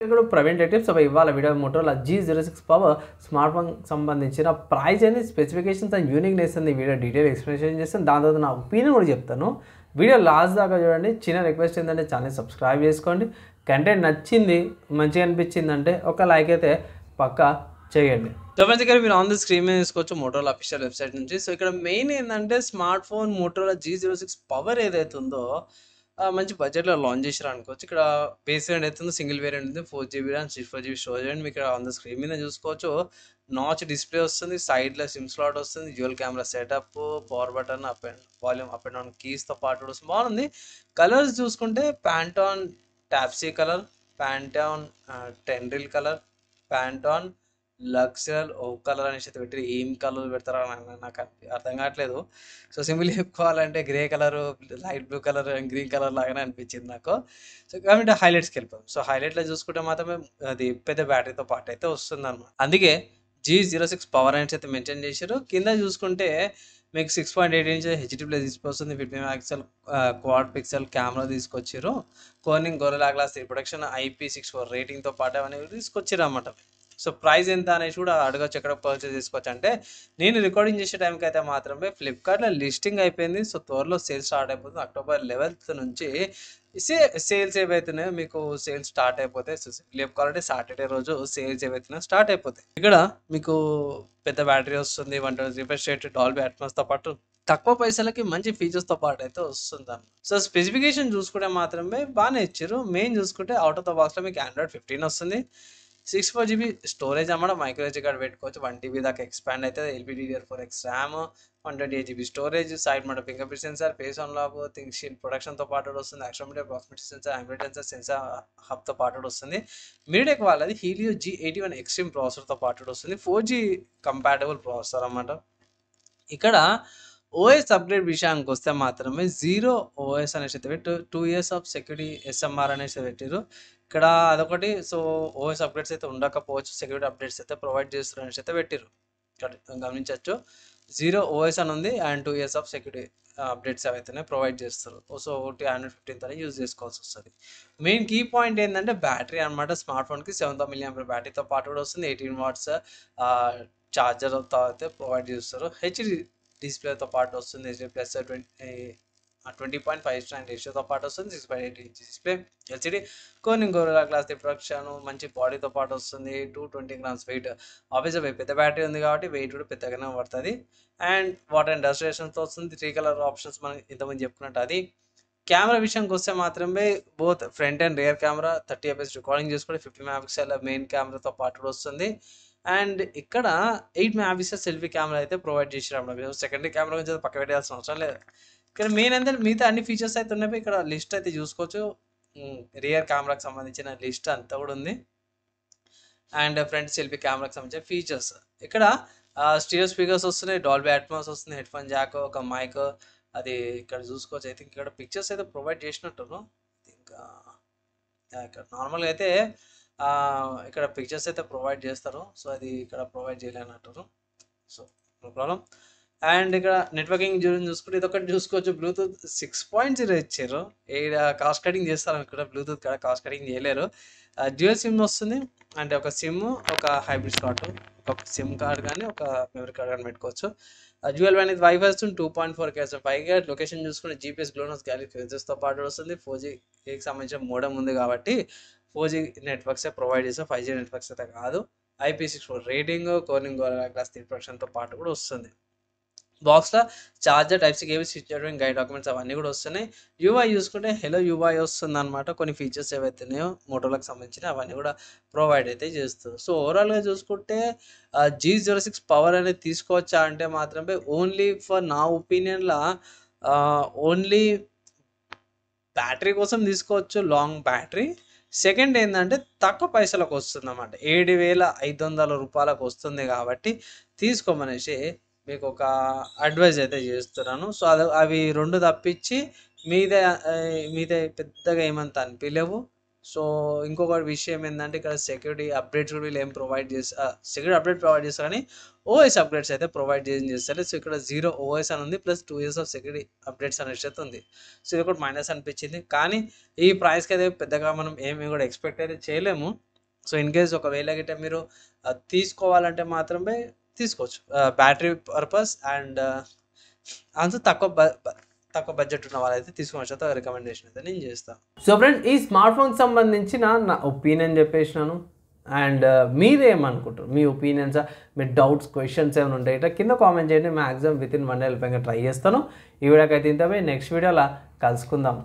ఇక్కడ ప్రవీణ్ టిప్స్ ఇవాళ video Motorola G06 power smart phone సంబంధించిన price and specifications and uniqueness అని వీడియో డీటెయిల్ ఎక్స్ప్లెనేషన్ చేస్తాను. దాని తర్వాత నా ఒపీనియన్ కూడా చెప్తాను. వీడియో లాస్ట్ దాకా చూడండి. చిన్న రిక్వెస్ట్ ఏంటంటే ఛానల్ సబ్స్క్రైబ్ చేసుకోండి. కంటెంట్ నచ్చింది, మంచిగా అనిపించింది అంటే ఒక లైక్ అయితే పక్కా చేయండి. సో ఫ్రెండ్స్, ఇక్కడ మీరు ఆన్ ది స్క్రీన్ మీద తీసుకోవచ్చు మోటోరోలా అఫీషియల్ వెబ్సైట్ నుంచి. సో ఇక్కడ మెయిన్ ఏంటంటే smart phone Motorola G06 power ఏదైతే ఉందో మంచి బడ్జెట్లో లాంచ్ చేశారు అనుకోవచ్చు. ఇక్కడ బేస్ వేరియంట్ అవుతుంది, సింగిల్ వేరియంట్ ఉంది, 4GB RAM, 64GB storage and మీకు ఇక్కడ ఆన్ ద స్క్రీన్ మీద చూసుకోవచ్చు. నాచ్ డిస్ప్లే వస్తుంది, సైడ్లో సిమ్ స్లాట్ వస్తుంది, dual camera setup, power button, up and volume up and down కీస్తో పాటు వస్తుంది. బాగుంది. కలర్స్ చూసుకుంటే Pantone Tapestry colour, Pantone Tendril colour, Pantone Luxor ఓ కలర్ అనేసి అయితే పెట్టి ఏం కలర్ పెడతారా నాకు అర్థం కావట్లేదు. సో సింపుల్ చెప్పుకోవాలంటే grey colour, light blue colour and green colour లాగానే అనిపించింది నాకు. సో కాబట్టి హైలైట్స్కి వెళ్ళిపోయాం. సో హైలైట్లో చూసుకుంటే మాత్రమే అది పెద్ద బ్యాటరీతో పాటు అయితే వస్తుంది అనమాట. అందుకే G06 పవర్ అనేసి అయితే మెన్షన్ చేశారు. కింద చూసుకుంటే మీకు 6.8 ఇంచ్ హెచ్డి ప్లస్ డిస్ప్లే వస్తుంది, 50 మెగాపిక్సెల్ క్వాడ్ పిక్సెల్ కెమెరా తీసుకొచ్చారు. కోర్నింగ్ గొరిల్లా గ్లాస్ ప్రొడక్షన్ IP64 రేటింగ్తో పాటు అవన్నీ తీసుకొచ్చారు అన్నమాట. సో ప్రైస్ ఎంత అనేసి కూడా అడగచ్చు, ఎక్కడ పర్చేస్ చేసుకోవచ్చు అంటే నేను రికార్డింగ్ చేసే టైంకి అయితే మాత్రమే ఫ్లిప్కార్ట్లో లిస్టింగ్ అయిపోయింది. సో త్వరలో సేల్స్ స్టార్ట్ అయిపోతుంది. అక్టోబర్ 11th నుంచి సేల్స్ ఏవైతున్నాయో మీకు సేల్స్ స్టార్ట్ అయిపోతాయి. ఫ్లిప్కార్ట్ సాటర్డే రోజు సేల్స్ ఏవైతున్నాయో స్టార్ట్ అయిపోతాయి. ఇక్కడ మీకు పెద్ద బ్యాటరీ వస్తుంది, 120 రిఫ్రెష్ రేట్, డాల్బీ అట్మాస్తో పాటు తక్కువ పైసలకి మంచి ఫీచర్స్తో పాటు అయితే వస్తుంది. సో స్పెసిఫికేషన్ చూసుకుంటే మాత్రమే బాగానే ఇచ్చారు. మెయిన్ చూసుకుంటే అవుట్ ఆఫ్ ద బాక్స్లో మీకు Android 15 వస్తుంది, 64GB స్టోరేజ్ అన్నమాట. మైక్రోఎస్డి కార్డ్ పెట్టుకోవచ్చు, 1TB దాకా ఎక్స్పాండ్ అవుతుంది. LPDDR4X RAM, 128GB storage, side mode finger print sensor, face unlock, thin sheet ప్రొడక్షన్తో పాటు వస్తుంది, accelerometer, proximity sensor, ambient sensor హబ్తో పాటు వస్తుంది. మీడియాటెక్ వాళ్ళది హీలియో G81 ఎక్స్ట్రీమ్ ప్రాసెసర్తో పాటు వస్తుంది, 4G కంపాటబుల్ ప్రాసెసర్ అన్నమాట. ఇక్కడ ఓఎస్ అప్గ్రేడ్ విషయానికి వస్తే మాత్రమే 0 OS అనేసి అయితే పెట్టి 2 years ఆఫ్ సెక్యూరిటీ SMR అనేసి పెట్టారు ఇక్కడ. అదొకటి. సో ఓఎస్ అప్డేట్స్ అయితే ఉండకపోవచ్చు, సెక్యూరిటీ అప్డేట్స్ అయితే ప్రొవైడ్ చేస్తారు అనేసి అయితే పెట్టారు. ఇక్కడ గమనించవచ్చు, 0 OS అని ఉంది and 2 years of security updates అవైతేనే ప్రొవైడ్ చేస్తారు. సో ఒకటి Android 15 తోనే యూజ్ చేసుకోవాల్సి వస్తుంది. మెయిన్ కీ పాయింట్ ఏంటంటే బ్యాటరీ అనమాట. స్మార్ట్ ఫోన్కి 7000 mAh బ్యాటరీతో పాటు కూడా వస్తుంది, 18 watts ఛార్జర్తో అయితే ప్రొవైడ్ చేస్తారు. హెచ్డి డిస్ప్లేతో పాటు వస్తుంది, హెచ్డి ప్లస్ 20.5:9 రేషియోతో పాటు వస్తుంది, 6.8 inch display, LCD, Corning Gorilla glass protection, మంచి బాడీతో పాటు వస్తుంది, 220 grams వెయిట్. ఆబ్వియస్గా పెద్ద బ్యాటరీ ఉంది కాబట్టి వెయిట్ కూడా పెద్దగానే పడుతుంది. అండ్ వాటర్ అండ్ డస్ట్ రేషన్తో వస్తుంది, 3 color ఆప్షన్స్ మనం ఇంతకుముందు చెప్పుకున్నట్టు. అది కెమెరా విషయానికి వస్తే మాత్రమే both front and rear camera 30 fps recording చేసుకుంటే 50 మెగాపిక్సెల్ మెయిన్ కెమెరాతో పాటు వస్తుంది. అండ్ ఇక్కడ 8 మెగాపిక్సెల్ సెల్ఫీ కెమెరా అయితే ప్రొవైడ్ చేసారు. సెకండరీ కెమెరా గురించి పక్క పెట్టాల్సిన అవసరం లేదు. ఇక్కడ మెయిన్ అంటే మిగతా అన్ని ఫీచర్స్ అయితే ఉన్నాయి. ఇక్కడ లిస్ట్ అయితే చూసుకోవచ్చు, రియర్ కెమెరాకి సంబంధించిన లిస్ట్ అంతా కూడా ఉంది. అండ్ ఫ్రంట్ సెల్ఫీ కెమెరాకి సంబంధించిన ఫీచర్స్ ఇక్కడ స్టీరియో స్పీకర్స్ వస్తున్నాయి, డాల్బీ అట్మాస్ వస్తుంది, హెడ్ ఫోన్ జాక్, ఒక మైక్, అది ఇక్కడ చూసుకోవచ్చు. అయితే ఇక్కడ పిక్చర్స్ అయితే ప్రొవైడ్ చేసినట్టు ఇంకా ఇక్కడ నార్మల్గా అయితే ఇక్కడ పిక్చర్స్ అయితే ప్రొవైడ్ చేస్తారు. సో అది ఇక్కడ ప్రొవైడ్ చేయలేనట్టు, సో నో ప్రాబ్లం. అండ్ ఇక్కడ నెట్వర్కింగ్ చూసుకుంటే ఇది ఒకటి చూసుకోవచ్చు, బ్లూటూత్ 6.0 ఇచ్చారు. కాస్ట్ కటింగ్ చేస్తారు ఇక్కడ, బ్లూటూత్ కూడా కాస్ట్ కటింగ్ చేయలేరు. డ్యూయల్ సిమ్ వస్తుంది, అంటే ఒక సిమ్, ఒక హైబ్రిడ్ స్లాట్, ఒక సిమ్ కార్డ్ కానీ ఒక మెమరీ కార్డ్ కానీ పెట్టుకోవచ్చు. డ్యూయల్ బ్యాండ్ వైఫై వస్తుంది, 2.4K 5G. లొకేషన్ చూసుకుంటే GPS గ్లోనస్ గ్యాలరీతో పాటు వస్తుంది. 4Gకి సంబంధించిన మోడమ్ ఉంది కాబట్టి 4G నెట్వర్క్సే ప్రొవైడ్ చేస్తారు, 5G నెట్వర్క్స్ అయితే కాదు. IP64 rating, Corning Gorilla glass ప్రొడక్షన్తో పాటు కూడా వస్తుంది. బాక్స్లో charger, type C cable, switch guide documents అవన్నీ కూడా వస్తున్నాయి. UI చూసుకుంటే హెలో UI వస్తుంది అనమాట. కొన్ని ఫీచర్స్ ఏవైతున్నాయో మోటోరోలాకి సంబంధించిన అవన్నీ కూడా ప్రొవైడ్ అయితే చేస్తారు. సో ఓవరాల్గా చూసుకుంటే G06 పవర్ అనేది తీసుకోవచ్చా అంటే మాత్రమే ఓన్లీ ఫర్ నా ఒపీనియన్లో ఓన్లీ బ్యాటరీ కోసం తీసుకోవచ్చు, లాంగ్ బ్యాటరీ. సెకండ్ ఏంటంటే తక్కువ పైసలకు వస్తుంది అన్నమాట, 7,500 రూపాయలకు వస్తుంది కాబట్టి తీసుకోమనేసి మీకు ఒక అడ్వైజ్ అయితే చేస్తున్నాను. సో అవి రెండు తప్పించి మీద పెద్దగా ఏమంత అనిపించలేవు. సో ఇంకొక విషయం ఏంటంటే ఇక్కడ సెక్యూరిటీ అప్డేట్స్ కూడా వీళ్ళు ఏం ప్రొవైడ్ చేస్తారు, సెక్యూరిటీ అప్డేట్ ప్రొవైడ్ చేస్తారు కానీ ఓఎస్ అప్డేట్స్ అయితే ప్రొవైడ్ చేస్తారు. సో ఇక్కడ 0 OS అని ఉంది, plus 2 years of security updates అనేసి అయితే ఉంది. సో ఇది ఒకటి మైనస్ అనిపించింది. కానీ ఈ ప్రైస్కి అయితే పెద్దగా మనం ఏమి కూడా ఎక్స్పెక్ట్ అయితే చేయలేము. సో ఇన్ కేస్ ఒకవేళ గిట్ట మీరు తీసుకోవాలంటే మాత్రమే తీసుకోవచ్చు. బ్యాటరీ పర్పస్ అండ్ అంత తక్కువ బడ్జెట్ ఉన్న వాళ్ళైతే తీసుకోవచ్చు. అయితే రికమెండేషన్ అయితే నేను చేస్తాను. సో ఫ్రెండ్స్, ఈ స్మార్ట్ ఫోన్కి సంబంధించిన నా ఒపీనియన్ చెప్పేసినాను. అండ్ మీరేమనుకుంటారు? మీ ఒపీనియన్స్, మీ డౌట్స్, క్వశ్చన్స్ ఏమైనా ఉంటాయి ఇట్లా కింద కామెంట్ చేయండి. Maximum within 1 day try చేస్తాను. ఈ వీడియోకి అయితే ఇంతవే, నెక్స్ట్ వీడియోలో కలుసుకుందాం.